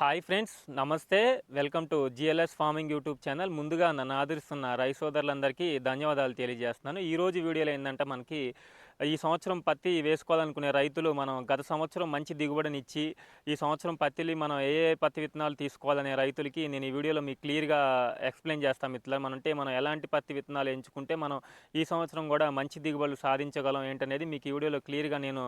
Hi friends, నమస్తే. Welcome to GLS farming YouTube channel. ముందుగా నన్ను ఆదరిస్తున్న రైతు సోదరులందరికీ ధన్యవాదాలు తెలియజేస్తున్నాను. ఈరోజు వీడియోలో ఏంటంటే మనకి ఈ సంవత్సరం పత్తి వేసుకోవాలనుకునే రైతులు మనం గత సంవత్సరం మంచి దిగుబడినిచ్చి ఈ సంవత్సరం పత్తిని మనం ఏ ఏ పత్తి విత్తనాలు తీసుకోవాలనే రైతులకి నేను ఈ వీడియోలో మీకు క్లియర్గా ఎక్స్ప్లెయిన్ చేస్తాను మిత్రులారా. మనం ఎలాంటి పత్తి విత్తనాలు ఎంచుకుంటే మనం ఈ సంవత్సరం కూడా మంచి దిగుబడులు సాధించగలం ఏంటనేది మీకు ఈ వీడియోలో క్లియర్గా నేను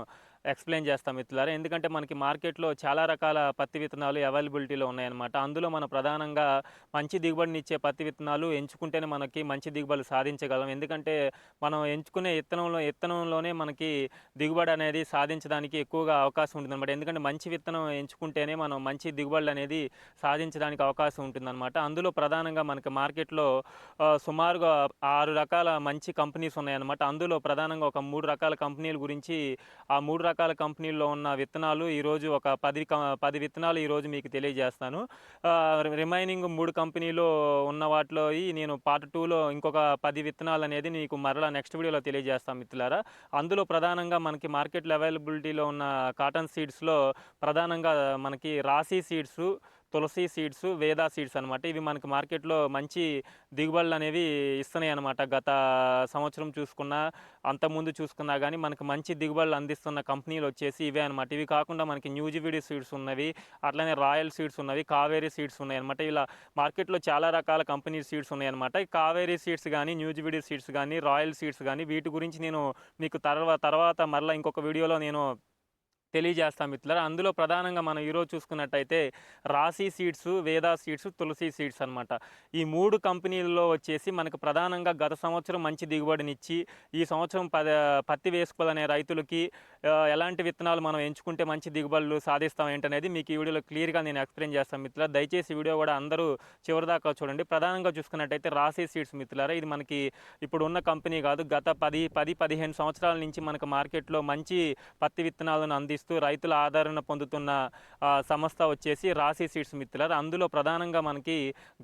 ఎక్స్ప్లెయిన్ చేస్తాం మిత్రులారా. ఎందుకంటే మనకి మార్కెట్లో చాలా రకాల పత్తి విత్తనాలు అవైలబిలిటీలో ఉన్నాయన్నమాట. అందులో మనం ప్రధానంగా మంచి దిగుబడినిచ్చే పత్తి విత్తనాలు ఎంచుకుంటేనే మనకి మంచి దిగుబడులు సాధించగలం. ఎందుకంటే మనం ఎంచుకునే విత్తనంలోనే మనకి దిగుబడి అనేది సాధించడానికి ఎక్కువగా అవకాశం ఉంటుందన్నమాట. ఎందుకంటే మంచి విత్తనం ఎంచుకుంటేనే మనం మంచి దిగుబడులు అనేది సాధించడానికి అవకాశం ఉంటుందన్నమాట. అందులో ప్రధానంగా మనకి మార్కెట్లో సుమారుగా 6 రకాల మంచి కంపెనీస్ ఉన్నాయన్నమాట. అందులో ప్రధానంగా ఒక 3 రకాల కంపెనీల గురించి, ఆ 3 రకాల కంపెనీల్లో ఉన్న విత్తనాలు ఈరోజు ఒక 10 విత్తనాలు ఈరోజు మీకు తెలియజేస్తాను. రిమైనింగ్ 3 కంపెనీలో ఉన్న వాటిలో నేను పార్ట్ 2లో ఇంకొక 10 విత్తనాలు అనేది మీకు మరలా నెక్స్ట్ వీడియోలో తెలియజేస్తాను మిత్రులారా. అందులో ప్రధానంగా మనకి మార్కెట్లో అవైలబిలిటీలో ఉన్న కాటన్ సీడ్స్లో ప్రధానంగా మనకి రాశి సీడ్స్, తులసి సీడ్స్, వేదా సీడ్స్ అనమాట. ఇవి మనకి మార్కెట్లో మంచి దిగుబడులు అనేవి ఇస్తున్నాయి అనమాట. గత సంవత్సరం చూసుకున్నా, అంతకుముందు చూసుకున్నా కానీ మనకు మంచి దిగుబడులు అందిస్తున్న కంపెనీలు వచ్చేసి ఇవే అనమాట. ఇవి కాకుండా మనకి న్యూజివిడి సీడ్స్ ఉన్నవి, అట్లనే రాయల్ సీడ్స్ ఉన్నవి, కావేరీ సీడ్స్ ఉన్నాయి అనమాట. ఇలా మార్కెట్లో చాలా రకాల కంపెనీ సీడ్స్ ఉన్నాయన్నమాట. ఈ కావేరీ సీడ్స్ కానీ, న్యూజివిడి సీడ్స్ కానీ, రాయల్ సీడ్స్ కానీ వీటి గురించి నేను మీకు తర్వాత మరలా ఇంకొక వీడియోలో నేను తెలియజేస్తాం మిత్రులారా. అందులో ప్రధానంగా మనం ఈరోజు చూసుకున్నట్టయితే రాశి సీడ్స్, వేదా సీడ్స్, తులసి సీడ్స్ అనమాట. ఈ 3 కంపెనీల్లో వచ్చేసి మనకు ప్రధానంగా గత సంవత్సరం మంచి దిగుబడినిచ్చి ఈ సంవత్సరం పత్తి వేసుకోవాలనే రైతులకి ఎలాంటి విత్తనాలు మనం ఎంచుకుంటే మంచి దిగుబడులు సాధిస్తాం ఏంటనేది మీకు ఈ వీడియోలో క్లియర్గా నేను ఎక్స్ప్లెయిన్ చేస్తాను మిత్రులారా. దయచేసి వీడియో కూడా అందరూ చివరిదాకా చూడండి. ప్రధానంగా చూసుకున్నట్టయితే రాశి సీడ్స్ మిత్రులారా, ఇది మనకి ఇప్పుడు ఉన్న కంపెనీ కాదు. గత 10-15 సంవత్సరాల నుంచి మనకు మార్కెట్లో మంచి పత్తి విత్తనాలను అందిస్తూ రైతుల ఆదరణ పొందుతున్న సంస్థ వచ్చేసి రాశి సీడ్స్ మిత్రులారా. అందులో ప్రధానంగా మనకి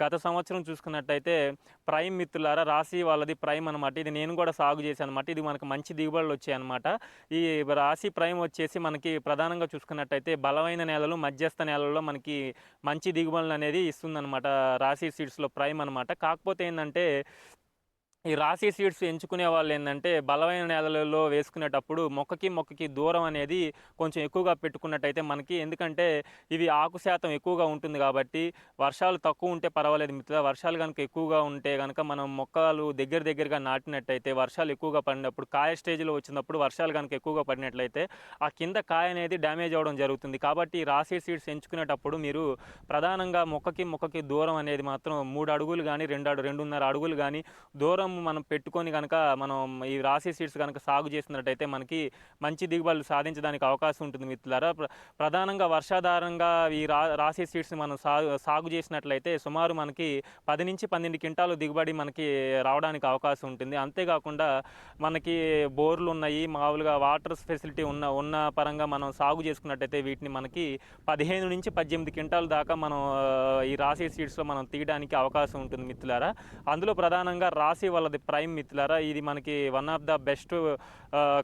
గత సంవత్సరం చూసుకున్నట్టయితే ప్రైమ్ మిత్రులారా, రాశి వాళ్ళది ప్రైమ్ అనమాట. ఇది నేను కూడా సాగు చేశాను అనమాట. ఇది మనకు మంచి దిగుబడులు వచ్చాయి అనమాట. ఈ రాశి ప్రైమ్ వచ్చేసి మనకి ప్రధానంగా చూసుకున్నట్టయితే బలమైన నేలలు, మధ్యస్థ నేలల్లో మనకి మంచి దిగుబడులు అనేది ఇస్తుందన్నమాట. రాశి సీడ్స్లో ప్రైమ్ అనమాట. కాకపోతే ఏంటంటే ఈ రాశి సీడ్స్ ఎంచుకునే వాళ్ళు ఏంటంటే బలమైన నేలలలో వేసుకునేటప్పుడు మొక్కకి దూరం అనేది కొంచెం ఎక్కువగా పెట్టుకున్నట్టయితే మనకి, ఎందుకంటే ఇవి ఆకు శాతం ఎక్కువగా ఉంటుంది కాబట్టి వర్షాలు తక్కువ ఉంటే పర్వాలేదు మిత్రులు. వర్షాలు కనుక ఎక్కువగా ఉంటే కనుక మనం మొక్కలు దగ్గరగా నాటినట్టయితే వర్షాలు ఎక్కువగా పడినప్పుడు, కాయ స్టేజ్లో వచ్చినప్పుడు వర్షాలు కనుక ఎక్కువగా పడినట్లయితే ఆ కింద కాయ అనేది డ్యామేజ్ అవ్వడం జరుగుతుంది. కాబట్టి రాశి సీడ్స్ ఎంచుకునేటప్పుడు మీరు ప్రధానంగా మొక్కకి దూరం అనేది మాత్రం 3 అడుగులు కానీ 2.5 అడుగులు కానీ దూరం మనం పెట్టుకొని కనుక మనం ఈ రాశి సీడ్స్ కనుక సాగు చేసినట్టయితే మనకి మంచి దిగుబడులు సాధించడానికి అవకాశం ఉంటుంది మిత్రులారా. ప్రధానంగా వర్షాధారంగా ఈ రాశి సీడ్స్ మనం సాగు చేసినట్లయితే సుమారు మనకి 10-12 క్వింటాలు దిగుబడి మనకి రావడానికి అవకాశం ఉంటుంది. అంతేకాకుండా మనకి బోర్లు ఉన్నాయి, మామూలుగా వాటర్ ఫెసిలిటీ ఉన్న పరంగా మనం సాగు చేసుకున్నట్టయితే వీటిని మనకి 15-18 క్వింటాల దాకా మనం ఈ రాశి సీడ్స్లో మనం తీయడానికి అవకాశం ఉంటుంది మిత్రులారా. అందులో ప్రధానంగా రాశి వాళ్ళది ప్రైమ్ మిత్రులారా. ఇది మనకి one of the best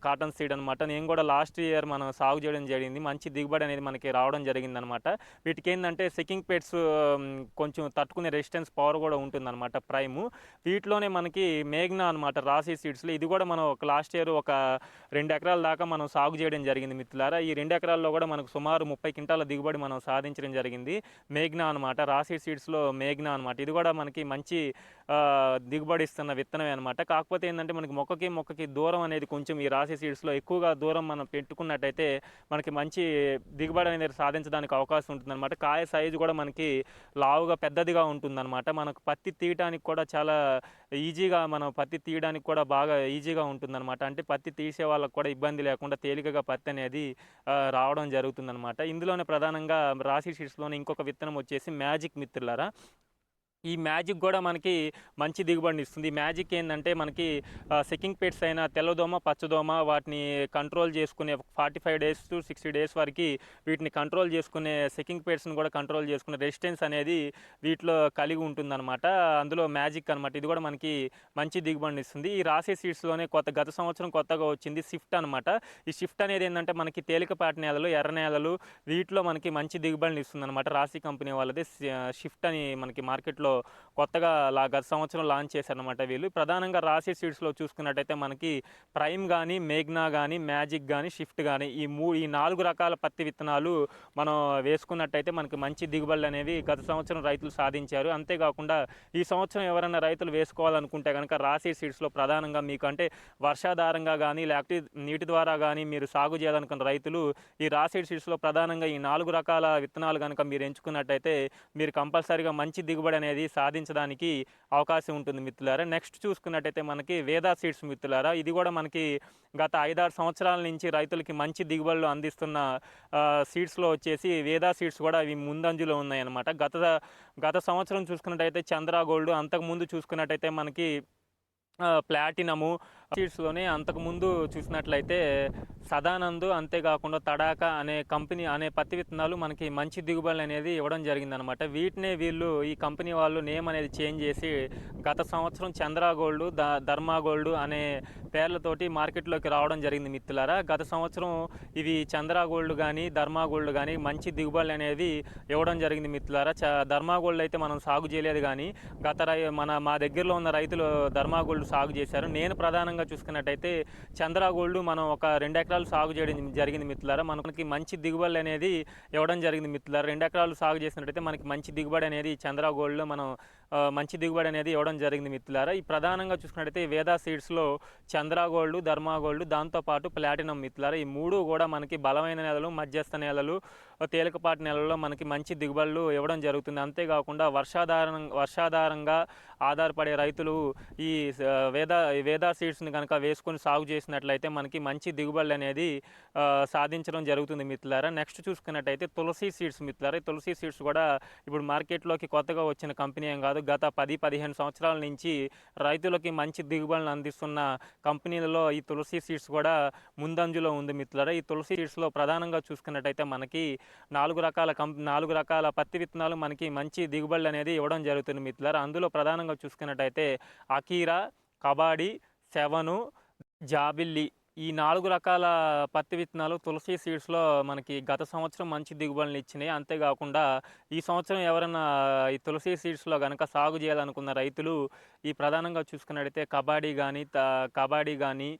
cotton seed అనమాట. నేను కూడా లాస్ట్ ఇయర్ మనం సాగు చేయడం జరిగింది. మంచి దిగుబడి అనేది మనకి రావడం జరిగిందనమాట. వీటికి ఏంటంటే సెకింగ్ పెట్స్ కొంచెం తట్టుకునే రెసిస్టెన్స్ పవర్ కూడా ఉంటుందన్నమాట ప్రైము. వీటిలోనే మనకి మేఘ్నా అనమాట రాశి సీడ్స్లో. ఇది కూడా మనం ఒక లాస్ట్ ఇయర్ ఒక 2 ఎకరాల దాకా మనం సాగు చేయడం జరిగింది మిత్రులారా. ఈ 2 ఎకరాల్లో కూడా మనకు సుమారు 30 క్వింటాల దిగుబడి మనం సాధించడం జరిగింది. మేఘ్నా అనమాట, రాశి సీడ్స్లో మేఘ్నా అనమాట. ఇది కూడా మనకి మంచి దిగుబడి ఇస్తున్న విత్తనమే అనమాట. కాకపోతే ఏంటంటే మనకి మొక్కకి దూరం అనేది కొంచెం ఈ రాశి సీడ్స్లో ఎక్కువగా దూరం మనం పెట్టుకున్నట్టయితే మనకి మంచి దిగుబడి అనేది సాధించడానికి అవకాశం ఉంటుందన్నమాట. కాయ సైజు కూడా మనకి లావుగా పెద్దదిగా ఉంటుందన్నమాట. మనకు పత్తి తీయడానికి కూడా చాలా ఈజీగా, మనం పత్తి తీయడానికి కూడా బాగా ఈజీగా ఉంటుందన్నమాట. అంటే పత్తి తీసే వాళ్ళకు కూడా ఇబ్బంది లేకుండా తేలికగా పత్తి అనేది రావడం జరుగుతుందన్నమాట. ఇందులోనే ప్రధానంగా రాశి సీడ్స్లోనే ఇంకొక విత్తనం వచ్చేసి మ్యాజిక్ మిత్రులారా. ఈ మ్యాజిక్ గూడా మనకి మంచి దిగుబడినిస్తుంది. ఈ మ్యాజిక్ ఏందంటే మనకి సెకింగ్ పెట్స్ అయిన తెల్లదోమ, పచ్చదోమ వాటిని కంట్రోల్ చేసుకునే 45 డేస్ టు 60 డేస్ వరకి వీటిని కంట్రోల్ చేసుకునే సెకింగ్ పెట్స్‌ని గూడా కంట్రోల్ చేసుకునే రెసిస్టెన్స్ అనేది వీటిలో కలిగి ఉంటుందనమాట. అందులో మ్యాజిక్ అనమాట. ఇది గూడా మనకి మంచి దిగుబడినిస్తుంది. ఈ రాశి సీడ్స్‌లోనే గత సంవత్సరం కొత్తగా వచ్చింది స్విఫ్ట్ అనమాట. ఈ స్విఫ్ట్ అనేది ఏందంటే మనకి తేలికపాటి నేలలు, ఎర్ర నేలలు వీటిలో మనకి మంచి దిగుబడినిస్తుందనమాట. రాశి కంపెనీ వాళ్ళది షిఫ్ట్ అని మనకి మార్కెట్‌లో కొత్తగా గత సంవత్సరం లాంచ్ చేశారనమాట వీళ్ళు. ప్రధానంగా రాశి సీడ్స్‌లో చూసుకున్నట్టయితే మనకి ప్రైమ్ గానీ, మేఘ్నా గానీ, మ్యాజిక్ గానీ, షిఫ్ట్ గానీ ఈ 4 రకాల పత్తి విత్తనాలు మనం వేసుకున్నట్టయితే మనకి మంచి దిగుబడులనేవి గత సంవత్సరం రైతులు సాధించారు. అంతేకాకుండా ఈ సంవత్సరం ఎవరైనా రైతులు వేసుకోవాలనుకుంటే గనక రాశి సీడ్స్‌లో ప్రధానంగా మీకు అంటే వర్షాధారంగా గానీ, లేకపోతే నీటి ద్వారా గానీ మీరు సాగు చేయాలనుకున్న రైతులు ఈ రాశి సీడ్స్‌లో ప్రధానంగా ఈ 4 రకాల విత్తనాలు గనక మీరు ఎంచుకున్నట్టయితే మీరు కంపల్సరీగా మంచి దిగుబడి అనేది సాధించడానికి అవకాశం ఉంటుంది మిత్రులారా. నెక్స్ట్ చూసుకున్నట్టయితే మనకి వేదా సీడ్స్ మిత్రులారా. ఇది కూడా మనకి గత 5, 6 సంవత్సరాల నుంచి రైతులకి మంచి దిగుబడులు అందిస్తున్న సీడ్స్‌లో వచ్చేసి వేదా సీడ్స్ కూడా ఇవి ముందంజలో ఉన్నాయన్నమాట. గత సంవత్సరం చూసుకున్నట్టయితే చంద్ర గోల్డ్, అంతకుముందు చూసుకున్నట్టయితే మనకి ప్లాటినము సీడ్స్‌లోనే అంతకుముందు చూసినట్లయితే సదానంద్, అంతేకాకుండా తడాకా అనే కంపెనీ అనే పత్తి విత్తనాలు మనకి మంచి దిగుబడులనేది ఇవ్వడం జరిగిందనమాట. వీటినే వీళ్ళు ఈ కంపెనీ వాళ్ళు నేమ్ అనేది చేంజ్ చేసి గత సంవత్సరం చంద్ర గోల్డ్, ధర్మా గోల్డ్ అనే పేర్లతోటి మార్కెట్‌లోకి రావడం జరిగింది మిత్రులారా. గత సంవత్సరం ఇవి చంద్ర గోల్డ్ గానీ, ధర్మా గోల్డ్ గానీ మంచి దిగుబడులనేవి ఇవ్వడం జరిగింది మిత్రులారా. ధర్మా గోల్డ్ అయితే మనం సాగు చేయలేదు గానీ మా దగ్గరలో ఉన్న రైతులు ధర్మా గోల్డ్ సాగు చేశారు. నేను ప్రధానంగా చూసుకున్నట్టయితే చంద్ర గోల్డ్ మనం ఒక 2 ఎకరాలు సాగు చేయడం జరిగింది మిత్రులారా. మనకి మంచి దిగుబడులు అనేది ఇవ్వడం జరిగింది మిత్రులారా. 2 ఎకరాలు సాగు చేసినట్టయితే మనకి మంచి దిగుబడి అనేది చంద్ర గోల్డ్‌లో మనం మంచి దిగుబడి అనేది ఇవ్వడం జరిగింది మిత్రులారా. ఈ ప్రధానంగా చూసుకున్నట్టయితే వేదా సీడ్స్‌లో చంద్ర గోల్డ్, ధర్మా గోల్డ్, దాంతోపాటు ప్లాటినం మిత్రులారా. ఈ 3 కూడా మనకి బలమైన నేలలు, మధ్యస్థ నేలలు, తేలికపాటి నేలల్లో మనకి మంచి దిగుబడులు ఇవ్వడం జరుగుతుంది. అంతేకాకుండా వర్షాధారంగా ఆధారపడే రైతులు ఈ వేదా సీడ్స్‌ని కనుక వేసుకొని సాగు చేసినట్లయితే మనకి మంచి దిగుబడులు అనేది సాధించడం జరుగుతుంది మిత్రులారా. నెక్స్ట్ చూసుకున్నట్టయితే తులసి సీడ్స్ మిత్రులారా. ఈ తులసి సీడ్స్ కూడా ఇప్పుడు మార్కెట్‌లోకి కొత్తగా వచ్చిన కంపెనీ ఏం కాదు. గత 10, 15 సంవత్సరాల నుంచి రైతులకి మంచి దిగుబడులను అందిస్తున్న కంపెనీలలో ఈ తులసి సీడ్స్ కూడా ముందంజలో ఉంది మిత్రులారా. ఈ తులసి సీడ్స్‌లో ప్రధానంగా చూసుకున్నట్టయితే మనకి 4 రకాల పత్తి విత్తనాలు మనకి మంచి దిగుబడులు అనేది ఇవ్వడం జరుగుతుంది మిత్రులారా. అందులో ప్రధానంగా చూసుకున్నట్టయితే అకీరా, కబాడీ, సెవెను, జాబిల్లి ఈ 4 రకాల పత్తి విత్తనాలు తులసి సీడ్స్‌లో మనకి గత సంవత్సరం మంచి దిగుబడులను ఇచ్చినాయి. అంతేకాకుండా ఈ సంవత్సరం ఎవరైనా ఈ తులసి సీడ్స్‌లో గనక సాగు చేయాలనుకున్న రైతులు ఈ ప్రధానంగా చూసుకున్నట్టయితే కబాడీ గానీ,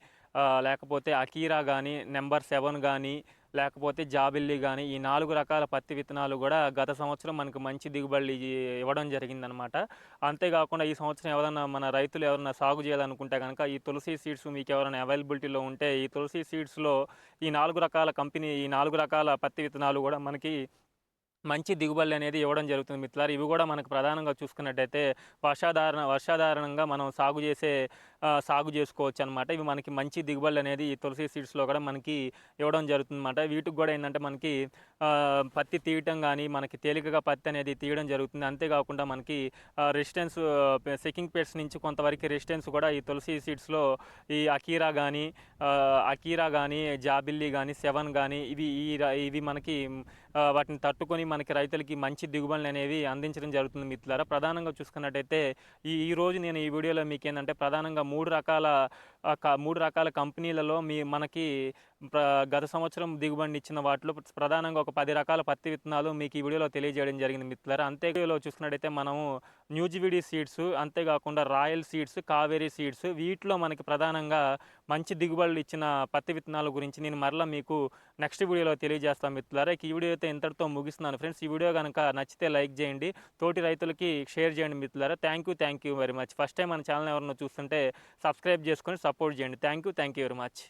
లేకపోతే అకీరా గానీ, నంబర్ 7 గానీ, లేకపోతే జాబిల్లి గానీ ఈ 4 రకాల పత్తి విత్తనాలు గూడా గత సంవత్సరం మనకు మంచి దిగుబడులు ఇవ్వడం జరిగిందనమాట. అంతేకాకుండా ఈ సంవత్సరం మన రైతులు ఎవరైనా సాగు చేయాలనుకుంటే గనక ఈ తులసి సీడ్స్ మీకెవరైనా అవైలబిలిటీలో ఉంటే ఈ తులసి సీడ్స్‌లో ఈ 4 రకాల పత్తి విత్తనాలు గూడా మనకి మంచి దిగుబడులనేది ఇవ్వడం జరుగుతుంది మిత్రులారా. ఇవి కూడా మనకు ప్రధానంగా చూసుకున్నట్టయితే వర్షాధారణంగా మనం సాగు చేసుకోవచ్చనమాట. ఇవి మనకి మంచి దిగుబడులనేది ఈ తులసి సీడ్స్‌లో కూడా మనకి ఇవ్వడం జరుగుతుందన్నమాట. వీటికి కూడా ఏందంటే మనకి పత్తి తీయటం గానీ, మనకి తేలికగా పత్తి అనేది తీయడం జరుగుతుంది. అంతేకాకుండా మనకి రెసిస్టెన్స్ సెకింగ్ పెట్స్ నుంచి కొంతవరకు రెసిస్టెన్స్ కూడా ఈ తులసి సీడ్స్‌లో ఈ అకీరా గానీ, జాబిల్లి గానీ, 7 గానీ ఇవి మనకి వాటిని తట్టుకొని మనకి రైతులకి మంచి దిగుబడులనేవి అందించడం జరుగుతుంది మిత్రులారా. ప్రధానంగా చూసుకున్నట్టయితే ఈరోజు నేను ఈ వీడియోలో మీకేందంటే ప్రధానంగా 3 రకాల కంపెనీలలో మనకి గత సంవత్సరం దిగుబడినిచ్చిన వాటిలో ప్రధానంగా ఒక 10 రకాల పత్తి విత్తనాలు మీకు ఈ వీడియోలో తెలియజేయడం జరిగింది మిత్రులారా. అంతే వీడియోలో చూసుకున్నట్టయితే మనము న్యూజివిడి సీడ్స్, అంతేకాకుండా రాయల్ సీడ్స్, కావేరీ సీడ్స్ వీటిలో మనకి ప్రధానంగా మంచి దిగుబడులు ఇచ్చిన పత్తి విత్తనాల గురించి నేను మరలా మీకు నెక్స్ట్ వీడియోలో తెలియజేస్తాను మిత్రులారా. ఈ వీడియో అయితే ఇంతటితో ముగిస్తున్నాను ఫ్రెండ్స్. ఈ వీడియో కనుక నచ్చితే లైక్ చేయండి, తోటి రైతులకి షేర్ చేయండి మిత్రులారా. Thank you very much. First time మన ఛానల్ ఎవరైనా చూస్తుంటే సబ్స్క్రైబ్ చేసుకొని సపోర్ట్ చేయండి. Thank you very much.